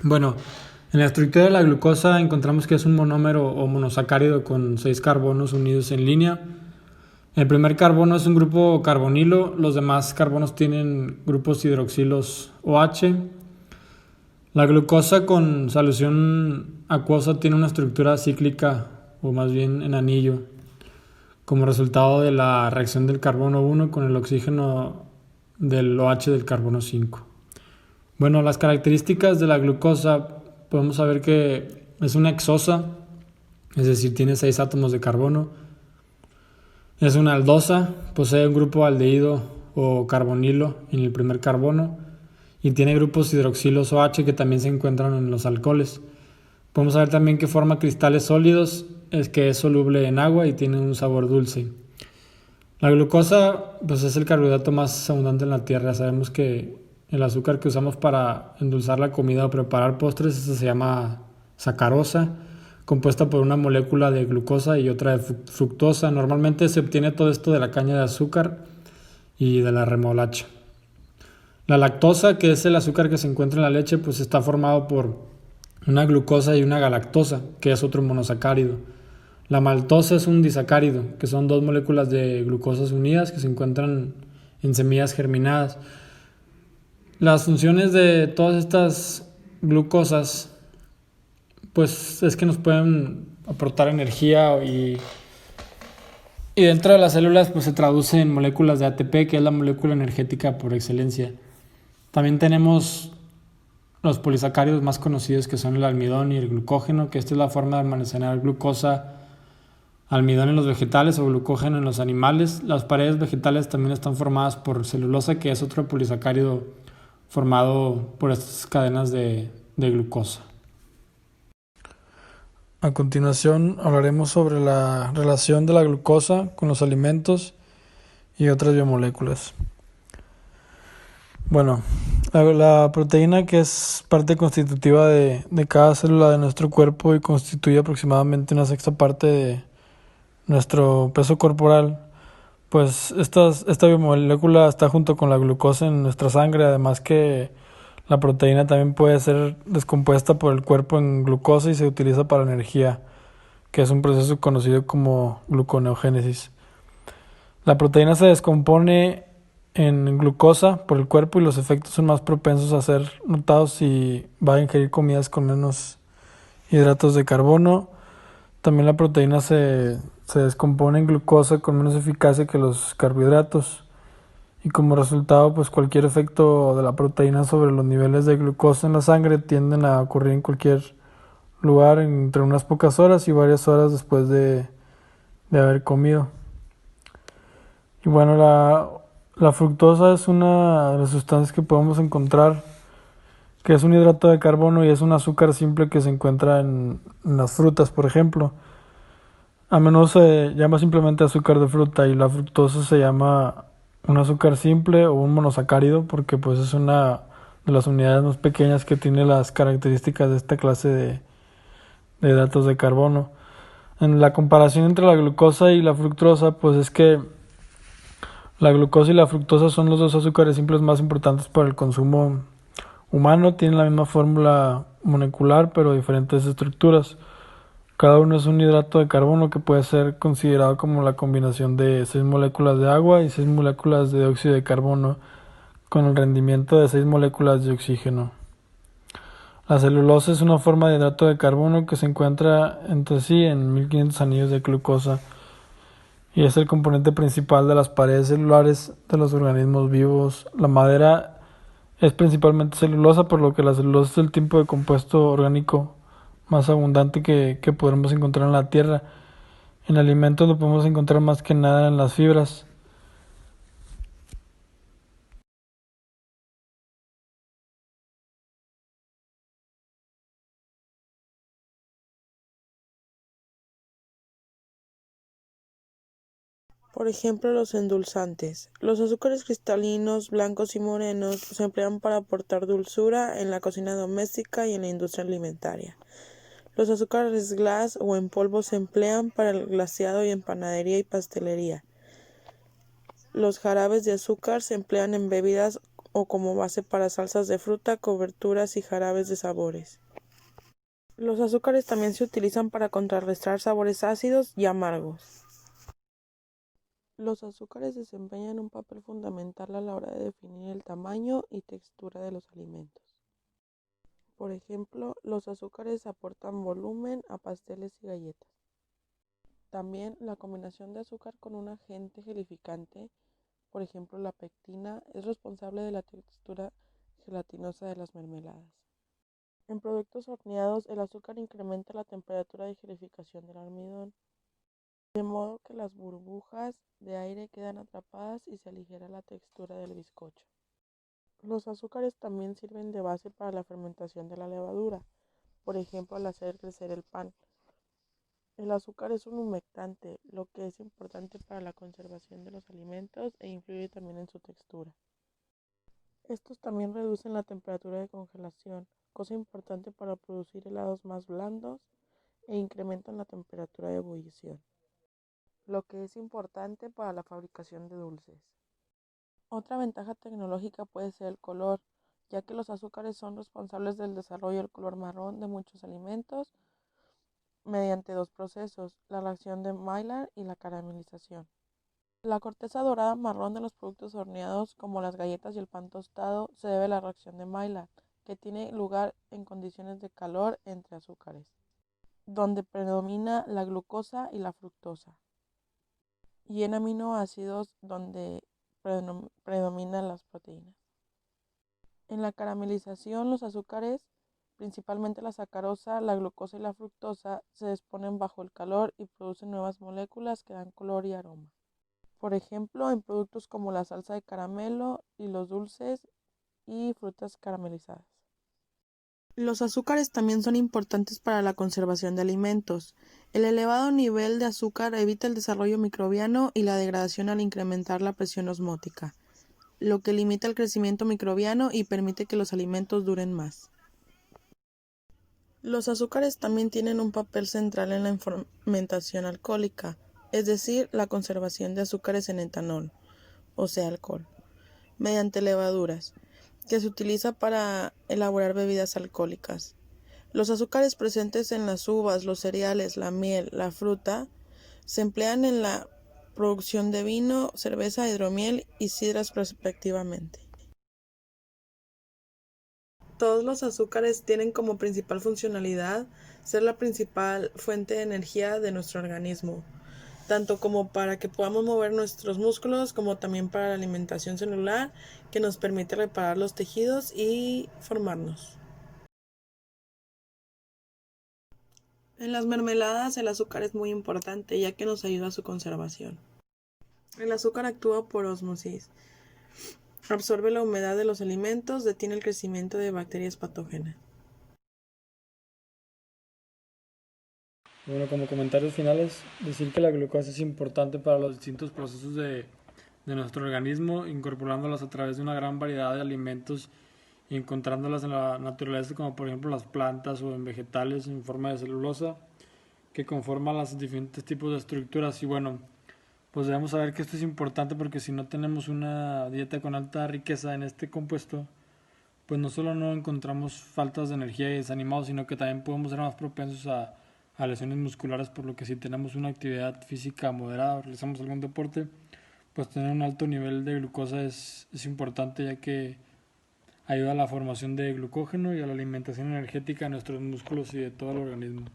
Bueno, en la estructura de la glucosa encontramos que es un monómero o monosacárido con 6 carbonos unidos en línea. El primer carbono es un grupo carbonilo, los demás carbonos tienen grupos hidroxilos OH. La glucosa con solución acuosa tiene una estructura cíclica o más bien en anillo, como resultado de la reacción del carbono 1 con el oxígeno del OH del carbono 5. Bueno, las características de la glucosa podemos saber que es una hexosa, es decir, tiene 6 átomos de carbono. Es una aldosa, posee un grupo aldehído o carbonilo en el primer carbono y tiene grupos hidroxilos OH que también se encuentran en los alcoholes. Podemos saber también que forma cristales sólidos, es que es soluble en agua y tiene un sabor dulce. La glucosa pues es el carbohidrato más abundante en la tierra. Sabemos que el azúcar que usamos para endulzar la comida o preparar postres, eso se llama sacarosa, compuesta por una molécula de glucosa y otra de fructosa. Normalmente se obtiene todo esto de la caña de azúcar y de la remolacha. La lactosa, que es el azúcar que se encuentra en la leche, pues está formado por una glucosa y una galactosa, que es otro monosacárido. La maltosa es un disacárido, que son dos moléculas de glucosas unidas que se encuentran en semillas germinadas. Las funciones de todas estas glucosas, pues es que nos pueden aportar energía y dentro de las células pues se traduce en moléculas de ATP, que es la molécula energética por excelencia. También tenemos los polisacáridos más conocidos que son el almidón y el glucógeno, que esta es la forma de almacenar glucosa, almidón en los vegetales o glucógeno en los animales. Las paredes vegetales también están formadas por celulosa, que es otro polisacárido formado por estas cadenas de glucosa. A continuación hablaremos sobre la relación de la glucosa con los alimentos y otras biomoléculas. Bueno, la proteína, que es parte constitutiva de cada célula de nuestro cuerpo y constituye aproximadamente una sexta parte de nuestro peso corporal, pues esta biomolécula está junto con la glucosa en nuestra sangre, además que la proteína también puede ser descompuesta por el cuerpo en glucosa y se utiliza para energía, que es un proceso conocido como gluconeogénesis. La proteína se descompone en glucosa por el cuerpo y los efectos son más propensos a ser notados si va a ingerir comidas con menos hidratos de carbono. También la proteína se descompone en glucosa con menos eficacia que los carbohidratos. Y como resultado, pues cualquier efecto de la proteína sobre los niveles de glucosa en la sangre tienden a ocurrir en cualquier lugar entre unas pocas horas y varias horas después de haber comido. Y bueno, la fructosa es una de las sustancias que podemos encontrar, que es un hidrato de carbono y es un azúcar simple que se encuentra en las frutas, por ejemplo. A menudo se llama simplemente azúcar de fruta y la fructosa se llama un azúcar simple o un monosacárido porque pues es una de las unidades más pequeñas que tiene las características de esta clase de hidratos de carbono. En la comparación entre la glucosa y la fructosa, pues es que la glucosa y la fructosa son los dos azúcares simples más importantes para el consumo humano. Tienen la misma fórmula molecular pero diferentes estructuras. Cada uno es un hidrato de carbono que puede ser considerado como la combinación de 6 moléculas de agua y 6 moléculas de dióxido de carbono con el rendimiento de 6 moléculas de oxígeno. La celulosa es una forma de hidrato de carbono que se encuentra entre sí en 1500 anillos de glucosa y es el componente principal de las paredes celulares de los organismos vivos. La madera es principalmente celulosa, por lo que la celulosa es el tipo de compuesto orgánico más abundante que podremos encontrar en la tierra. En alimentos lo podemos encontrar más que nada en las fibras. Por ejemplo, los endulzantes. Los azúcares cristalinos, blancos y morenos se emplean para aportar dulzura en la cocina doméstica y en la industria alimentaria. Los azúcares glass o en polvo se emplean para el glaseado y en panadería y pastelería. Los jarabes de azúcar se emplean en bebidas o como base para salsas de fruta, coberturas y jarabes de sabores. Los azúcares también se utilizan para contrarrestar sabores ácidos y amargos. Los azúcares desempeñan un papel fundamental a la hora de definir el tamaño y textura de los alimentos. Por ejemplo, los azúcares aportan volumen a pasteles y galletas. También la combinación de azúcar con un agente gelificante, por ejemplo la pectina, es responsable de la textura gelatinosa de las mermeladas. En productos horneados, el azúcar incrementa la temperatura de gelificación del almidón, de modo que las burbujas de aire quedan atrapadas y se aligera la textura del bizcocho. Los azúcares también sirven de base para la fermentación de la levadura, por ejemplo al hacer crecer el pan. El azúcar es un humectante, lo que es importante para la conservación de los alimentos e influye también en su textura. Estos también reducen la temperatura de congelación, cosa importante para producir helados más blandos, e incrementan la temperatura de ebullición, lo que es importante para la fabricación de dulces. Otra ventaja tecnológica puede ser el color, ya que los azúcares son responsables del desarrollo del color marrón de muchos alimentos mediante dos procesos, la reacción de Maillard y la caramelización. La corteza dorada marrón de los productos horneados, como las galletas y el pan tostado, se debe a la reacción de Maillard, que tiene lugar en condiciones de calor entre azúcares, donde predomina la glucosa y la fructosa, y en aminoácidos, donde predominan las proteínas. En la caramelización, los azúcares, principalmente la sacarosa, la glucosa y la fructosa, se desponen bajo el calor y producen nuevas moléculas que dan color y aroma. Por ejemplo, en productos como la salsa de caramelo y los dulces y frutas caramelizadas. Los azúcares también son importantes para la conservación de alimentos. El elevado nivel de azúcar evita el desarrollo microbiano y la degradación al incrementar la presión osmótica, lo que limita el crecimiento microbiano y permite que los alimentos duren más. Los azúcares también tienen un papel central en la fermentación alcohólica, es decir, la conservación de azúcares en etanol, o sea, alcohol, mediante levaduras, que se utiliza para elaborar bebidas alcohólicas. Los azúcares presentes en las uvas, los cereales, la miel, la fruta, se emplean en la producción de vino, cerveza, hidromiel y sidras respectivamente. Todos los azúcares tienen como principal funcionalidad ser la principal fuente de energía de nuestro organismo, tanto como para que podamos mover nuestros músculos, como también para la alimentación celular, que nos permite reparar los tejidos y formarnos. En las mermeladas el azúcar es muy importante, ya que nos ayuda a su conservación. El azúcar actúa por ósmosis, absorbe la humedad de los alimentos, detiene el crecimiento de bacterias patógenas. Bueno, como comentarios finales, decir que la glucosa es importante para los distintos procesos de nuestro organismo, incorporándolas a través de una gran variedad de alimentos y encontrándolas en la naturaleza, como por ejemplo las plantas o en vegetales en forma de celulosa, que conforman los diferentes tipos de estructuras. Y bueno, pues debemos saber que esto es importante porque si no tenemos una dieta con alta riqueza en este compuesto, pues no solo no encontramos faltas de energía y desanimados, sino que también podemos ser más propensos a lesiones musculares, por lo que si tenemos una actividad física moderada o realizamos algún deporte, pues tener un alto nivel de glucosa es importante, ya que ayuda a la formación de glucógeno y a la alimentación energética de nuestros músculos y de todo el organismo.